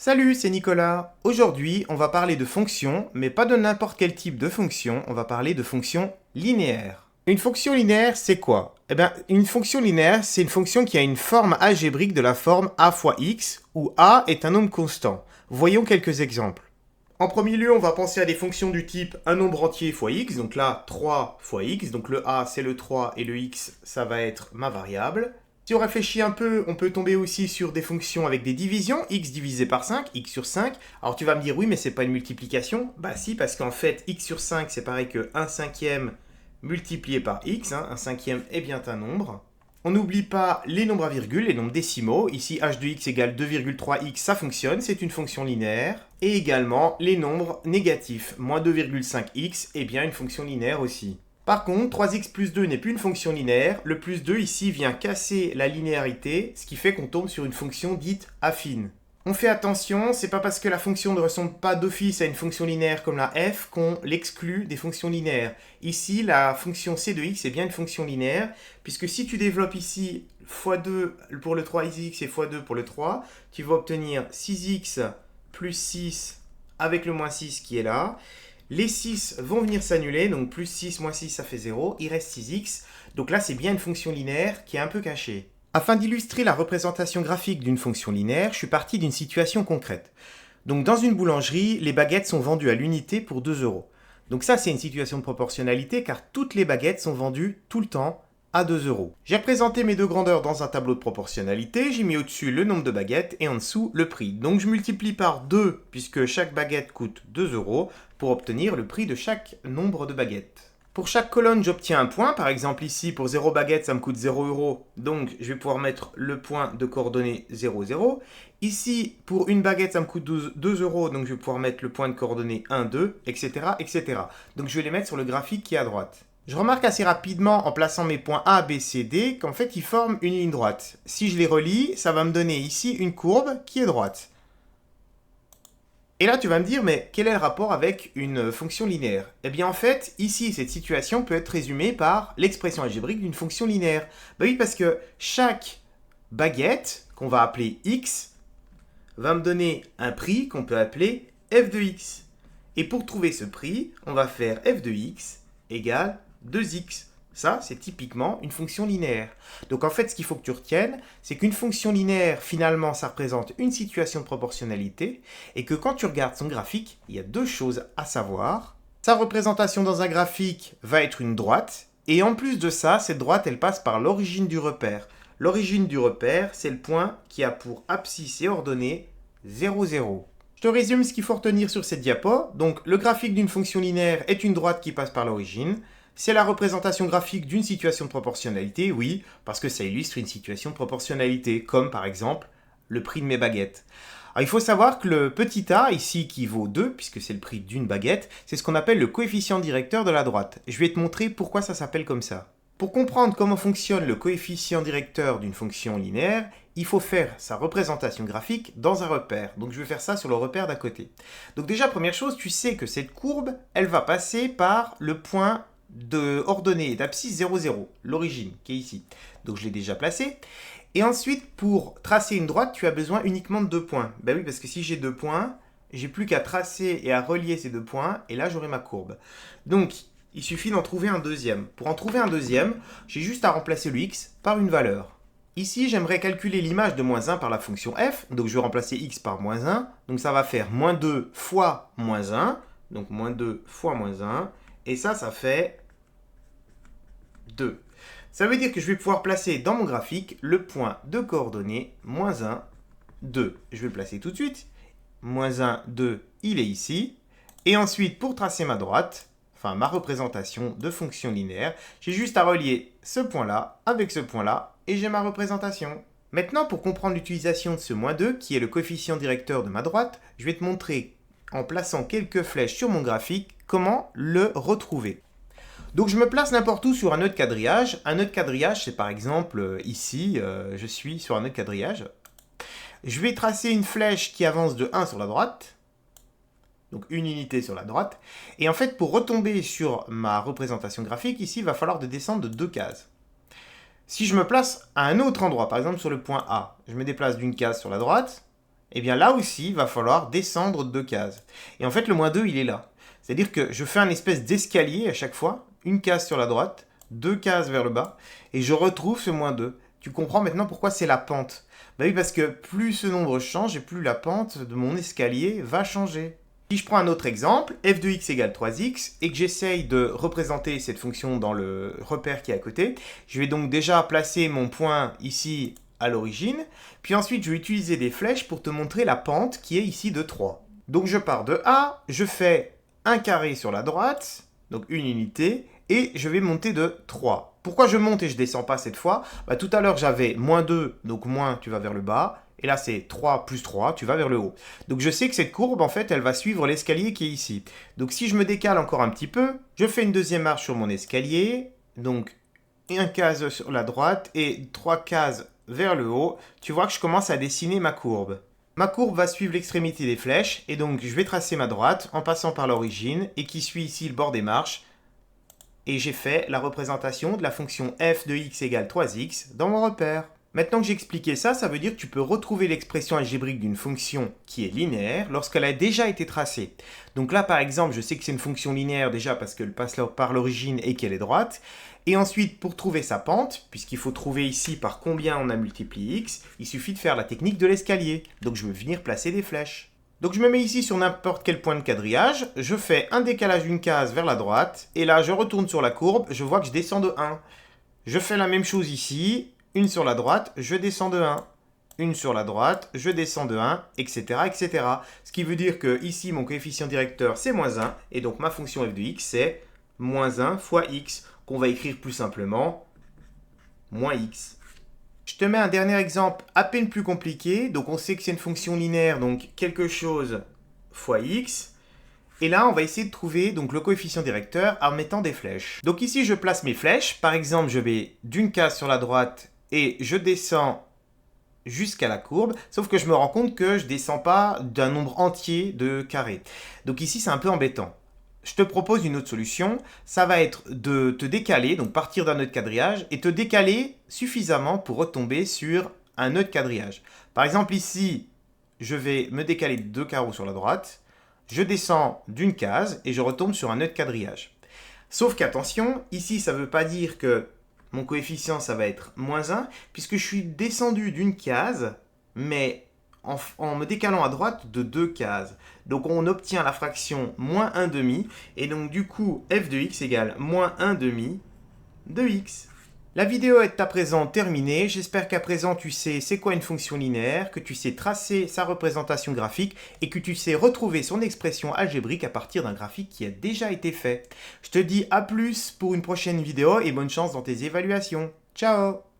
Salut, c'est Nicolas. Aujourd'hui, on va parler de fonctions, mais pas de n'importe quel type de fonction, on va parler de fonctions linéaires. Une fonction linéaire, c'est quoi? Eh bien, une fonction linéaire, c'est une fonction qui a une forme algébrique de la forme a fois x, où a est un nombre constant. Voyons quelques exemples. En premier lieu, on va penser à des fonctions du type un nombre entier fois x, donc là 3 fois x, donc le a c'est le 3 et le x ça va être ma variable. Si on réfléchit un peu, on peut tomber aussi sur des fonctions avec des divisions, x divisé par 5, x sur 5. Alors tu vas me dire oui mais c'est pas une multiplication. Bah si, parce qu'en fait x sur 5 c'est pareil que 1 cinquième multiplié par x, hein. 1 cinquième est bien un nombre. On n'oublie pas les nombres à virgule, les nombres décimaux. Ici, h de x égale 2,3x, ça fonctionne, c'est une fonction linéaire. Et également les nombres négatifs. Moins 2,5x est bien une fonction linéaire aussi. Par contre, 3x plus 2 n'est plus une fonction linéaire. Le plus 2 ici vient casser la linéarité, ce qui fait qu'on tombe sur une fonction dite affine. On fait attention, c'est pas parce que la fonction ne ressemble pas d'office à une fonction linéaire comme la f qu'on l'exclut des fonctions linéaires. Ici, la fonction c de x est bien une fonction linéaire, puisque si tu développes ici x2 pour le 3x et x2 pour le 3, tu vas obtenir 6x plus 6 avec le moins 6 qui est là. Les 6 vont venir s'annuler, donc plus 6 moins 6 ça fait 0, il reste 6x. Donc là, c'est bien une fonction linéaire qui est un peu cachée. Afin d'illustrer la représentation graphique d'une fonction linéaire, je suis parti d'une situation concrète. Donc dans une boulangerie, les baguettes sont vendues à l'unité pour 2 euros. Donc ça, c'est une situation de proportionnalité car toutes les baguettes sont vendues tout le temps à 2 euros. J'ai représenté mes deux grandeurs dans un tableau de proportionnalité, j'ai mis au-dessus le nombre de baguettes et en dessous le prix. Donc je multiplie par 2 puisque chaque baguette coûte 2 euros pour obtenir le prix de chaque nombre de baguettes. Pour chaque colonne, j'obtiens un point. Par exemple, ici, pour 0 baguette, ça me coûte 0 euros. Donc, je vais pouvoir mettre le point de coordonnées 0, 0. Ici, pour une baguette, ça me coûte 2 euros. Donc, je vais pouvoir mettre le point de coordonnées 1, 2, etc., etc. Donc, je vais les mettre sur le graphique qui est à droite. Je remarque assez rapidement, en plaçant mes points A, B, C, D, qu'en fait, ils forment une ligne droite. Si je les relie, ça va me donner ici une courbe qui est droite. Et là, tu vas me dire, mais quel est le rapport avec une fonction linéaire? Eh bien, en fait, ici, cette situation peut être résumée par l'expression algébrique d'une fonction linéaire. Ben oui, parce que chaque baguette, qu'on va appeler x, va me donner un prix qu'on peut appeler f de x. Et pour trouver ce prix, on va faire f de x égale 2x. Ça, c'est typiquement une fonction linéaire. Donc en fait, ce qu'il faut que tu retiennes, c'est qu'une fonction linéaire, finalement, ça représente une situation de proportionnalité, et que quand tu regardes son graphique, il y a deux choses à savoir. Sa représentation dans un graphique va être une droite, et en plus de ça, cette droite, elle passe par l'origine du repère. L'origine du repère, c'est le point qui a pour abscisse et ordonnée 0, 0. Je te résume ce qu'il faut retenir sur cette diapo. Donc, le graphique d'une fonction linéaire est une droite qui passe par l'origine. C'est la représentation graphique d'une situation de proportionnalité, oui, parce que ça illustre une situation de proportionnalité, comme par exemple le prix de mes baguettes. Alors, il faut savoir que le petit a, ici, qui vaut 2, puisque c'est le prix d'une baguette, c'est ce qu'on appelle le coefficient directeur de la droite. Je vais te montrer pourquoi ça s'appelle comme ça. Pour comprendre comment fonctionne le coefficient directeur d'une fonction linéaire, il faut faire sa représentation graphique dans un repère. Donc je vais faire ça sur le repère d'à côté. Donc déjà, première chose, tu sais que cette courbe, elle va passer par le point de ordonnée d'abscisse 0, 0, l'origine qui est ici. Donc je l'ai déjà placé. Et ensuite, pour tracer une droite, tu as besoin uniquement de 2 points. Ben oui, parce que si j'ai 2 points, j'ai plus qu'à tracer et à relier ces 2 points, et là j'aurai ma courbe. Donc, il suffit d'en trouver un deuxième. Pour en trouver un deuxième, j'ai juste à remplacer le x par une valeur. Ici, j'aimerais calculer l'image de moins 1 par la fonction f, donc je vais remplacer x par moins 1, donc ça va faire moins 2 fois moins 1, donc moins 2 fois moins 1, et ça fait 2. Ça veut dire que je vais pouvoir placer dans mon graphique le point de coordonnées moins 1, 2. Je vais le placer tout de suite. Moins 1, 2, il est ici. Et ensuite, pour tracer ma droite, enfin ma représentation de fonction linéaire, j'ai juste à relier ce point-là avec ce point-là et j'ai ma représentation. Maintenant, pour comprendre l'utilisation de ce moins 2, qui est le coefficient directeur de ma droite, je vais te montrer, en plaçant quelques flèches sur mon graphique, comment le retrouver. Donc je me place n'importe où sur un nœud de quadrillage. Un nœud de quadrillage, c'est par exemple ici, je suis sur un nœud de quadrillage. Je vais tracer une flèche qui avance de 1 sur la droite. Donc une unité sur la droite. Et en fait, pour retomber sur ma représentation graphique, ici, il va falloir de descendre de 2 cases. Si je me place à un autre endroit, par exemple sur le point A, je me déplace d'une case sur la droite, eh bien là aussi, il va falloir descendre de 2 cases. Et en fait, le moins 2, il est là. C'est-à-dire que je fais un espèce d'escalier à chaque fois, une case sur la droite, 2 cases vers le bas, et je retrouve ce moins 2. Tu comprends maintenant pourquoi c'est la pente? Bah oui, parce que plus ce nombre change, et plus la pente de mon escalier va changer. Si je prends un autre exemple, f de x égale 3x, et que j'essaye de représenter cette fonction dans le repère qui est à côté, je vais donc déjà placer mon point ici à l'origine, puis ensuite je vais utiliser des flèches pour te montrer la pente qui est ici de 3. Donc je pars de A, je fais un carré sur la droite, donc une unité, et je vais monter de 3. Pourquoi je monte et je descends pas cette fois? Bah, tout à l'heure j'avais moins 2, donc moins tu vas vers le bas, et là c'est 3 plus 3, tu vas vers le haut. Donc je sais que cette courbe, en fait, elle va suivre l'escalier qui est ici. Donc si je me décale encore un petit peu, je fais une deuxième marche sur mon escalier, donc une case sur la droite et 3 cases vers le haut. Tu vois que je commence à dessiner ma courbe. Ma courbe va suivre l'extrémité des flèches, et donc je vais tracer ma droite en passant par l'origine, et qui suit ici le bord des marches, et j'ai fait la représentation de la fonction f de x égale 3x dans mon repère. Maintenant que j'ai expliqué ça, ça veut dire que tu peux retrouver l'expression algébrique d'une fonction qui est linéaire lorsqu'elle a déjà été tracée. Donc là, par exemple, je sais que c'est une fonction linéaire déjà parce qu'elle passe par l'origine et qu'elle est droite. Et ensuite, pour trouver sa pente, puisqu'il faut trouver ici par combien on a multiplié x, il suffit de faire la technique de l'escalier. Donc je vais venir placer des flèches. Donc je me mets ici sur n'importe quel point de quadrillage, je fais un décalage d'une case vers la droite, et là je retourne sur la courbe, je vois que je descends de 1. Je fais la même chose ici, une sur la droite, je descends de 1. Une sur la droite, je descends de 1, etc., etc. Ce qui veut dire que ici mon coefficient directeur c'est moins 1, et donc ma fonction f de x c'est moins 1 fois x, qu'on va écrire plus simplement moins x. Je te mets un dernier exemple à peine plus compliqué. Donc on sait que c'est une fonction linéaire, donc quelque chose fois x. Et là, on va essayer de trouver donc, le coefficient directeur en mettant des flèches. Donc ici, je place mes flèches. Par exemple, je vais d'une case sur la droite et je descends jusqu'à la courbe. Sauf que je me rends compte que je ne descends pas d'un nombre entier de carrés. Donc ici, c'est un peu embêtant. Je te propose une autre solution, ça va être de te décaler, donc partir d'un nœud de quadrillage, et te décaler suffisamment pour retomber sur un nœud de quadrillage. Par exemple ici, je vais me décaler de 2 carreaux sur la droite, je descends d'une case et je retombe sur un nœud de quadrillage. Sauf qu'attention, ici ça ne veut pas dire que mon coefficient ça va être moins 1, puisque je suis descendu d'une case, mais en me décalant à droite de 2 cases. Donc on obtient la fraction moins 1 demi, et donc du coup f de x égale moins 1 demi de x. La vidéo est à présent terminée, j'espère qu'à présent tu sais c'est quoi une fonction linéaire, que tu sais tracer sa représentation graphique, et que tu sais retrouver son expression algébrique à partir d'un graphique qui a déjà été fait. Je te dis à plus pour une prochaine vidéo, et bonne chance dans tes évaluations. Ciao!